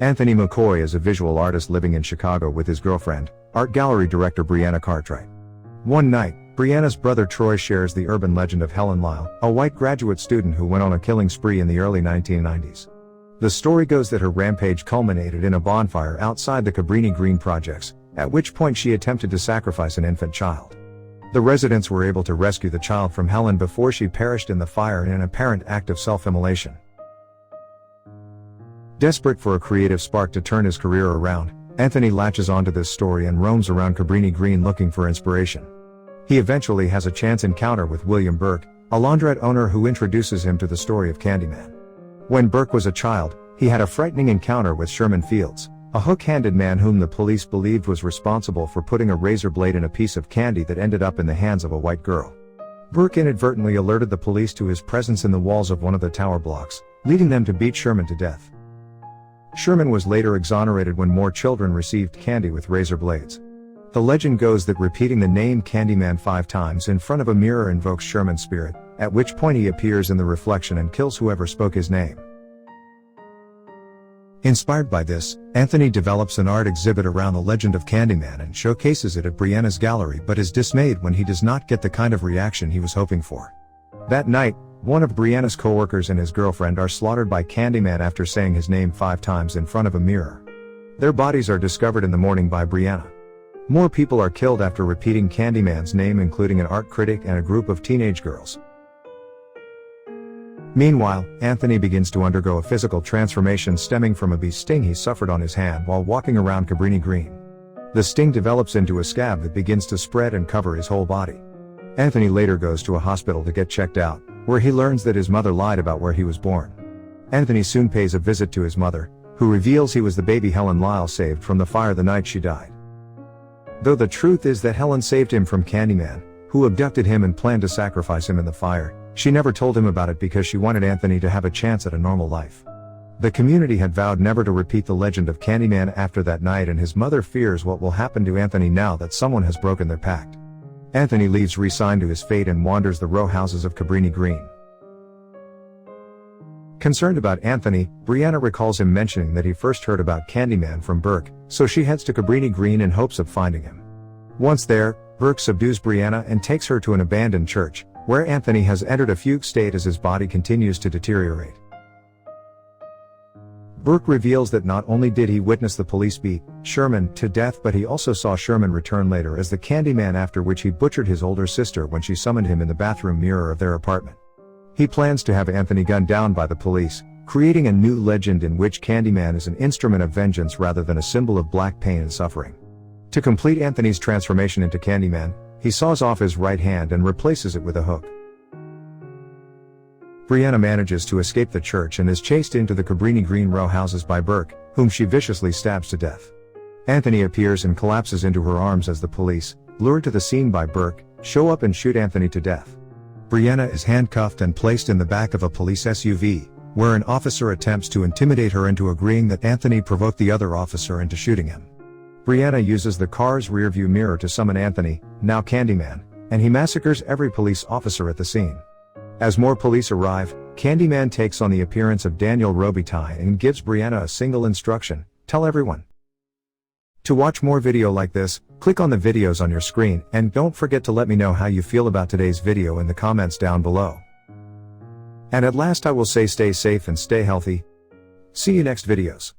Anthony McCoy is a visual artist living in Chicago with his girlfriend, art gallery director Brianna Cartwright. One night, Brianna's brother Troy shares the urban legend of Helen Lyle, a white graduate student who went on a killing spree in the early 1990s. The story goes that her rampage culminated in a bonfire outside the Cabrini Green projects, at which point she attempted to sacrifice an infant child. The residents were able to rescue the child from Helen before she perished in the fire in an apparent act of self-immolation. Desperate for a creative spark to turn his career around, Anthony latches onto this story and roams around Cabrini Green looking for inspiration. He eventually has a chance encounter with William Burke, a laundrette owner who introduces him to the story of Candyman. When Burke was a child, he had a frightening encounter with Sherman Fields, a hook-handed man whom the police believed was responsible for putting a razor blade in a piece of candy that ended up in the hands of a white girl. Burke inadvertently alerted the police to his presence in the walls of one of the tower blocks, leading them to beat Sherman to death. Sherman was later exonerated when more children received candy with razor blades. The legend goes that repeating the name Candyman 5 times in front of a mirror invokes Sherman's spirit, at which point he appears in the reflection and kills whoever spoke his name. Inspired by this, Anthony develops an art exhibit around the legend of Candyman and showcases it at Brianna's gallery, but is dismayed when he does not get the kind of reaction he was hoping for. That night, one of Brianna's co-workers and his girlfriend are slaughtered by Candyman after saying his name 5 times in front of a mirror. Their bodies are discovered in the morning by Brianna. More people are killed after repeating Candyman's name, including an art critic and a group of teenage girls. Meanwhile, Anthony begins to undergo a physical transformation stemming from a bee sting he suffered on his hand while walking around Cabrini Green. The sting develops into a scab that begins to spread and cover his whole body. Anthony later goes to a hospital to get checked out, where he learns that his mother lied about where he was born. Anthony soon pays a visit to his mother, who reveals he was the baby Helen Lyle saved from the fire the night she died. Though the truth is that Helen saved him from Candyman, who abducted him and planned to sacrifice him in the fire, she never told him about it because she wanted Anthony to have a chance at a normal life. The community had vowed never to repeat the legend of Candyman after that night, and his mother fears what will happen to Anthony now that someone has broken their pact. Anthony leaves resigned to his fate and wanders the row houses of Cabrini Green. Concerned about Anthony, Brianna recalls him mentioning that he first heard about Candyman from Burke, so she heads to Cabrini Green in hopes of finding him. Once there, Burke subdues Brianna and takes her to an abandoned church, where Anthony has entered a fugue state as his body continues to deteriorate. Burke reveals that not only did he witness the police beat Sherman to death, but he also saw Sherman return later as the Candyman, after which he butchered his older sister when she summoned him in the bathroom mirror of their apartment. He plans to have Anthony gunned down by the police, creating a new legend in which Candyman is an instrument of vengeance rather than a symbol of black pain and suffering. To complete Anthony's transformation into Candyman, he saws off his right hand and replaces it with a hook. Brianna manages to escape the church and is chased into the Cabrini Green row houses by Burke, whom she viciously stabs to death. Anthony appears and collapses into her arms as the police, lured to the scene by Burke, show up and shoot Anthony to death. Brianna is handcuffed and placed in the back of a police SUV, where an officer attempts to intimidate her into agreeing that Anthony provoked the other officer into shooting him. Brianna uses the car's rearview mirror to summon Anthony, now Candyman, and he massacres every police officer at the scene. As more police arrive, Candyman takes on the appearance of Daniel Robitaille and gives Brianna a single instruction: tell everyone. To watch more video like this, click on the videos on your screen, and don't forget to let me know how you feel about today's video in the comments down below. And at last I will say, stay safe and stay healthy. See you next videos.